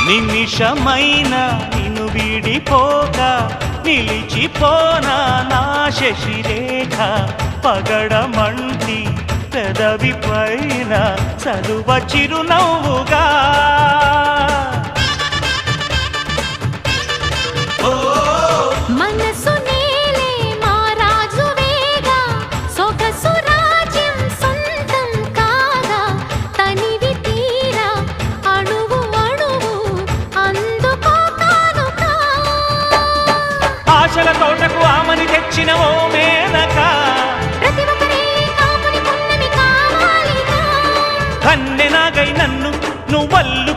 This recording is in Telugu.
నిమిషమైన నిన్ను వీడిపోక నిలిచిపోనా నా శశిరేఖ పగడమంటి పెదవి పైన చలువ చిరునవ్వుగా మనసు నేలే మా రాజువేగా సొగసు రాజ్యం సొంతం కాగా తనివి తీరా అణువు అణువు అందుకో కానుక ఆశల తోటకు ఆమని తెచ్చిన ఓ మేనక ప్రతి ఒక్కరే కాపుని పున్నమి కావాలిగా కన్నెనాగై నన్ను నువ్వల్లు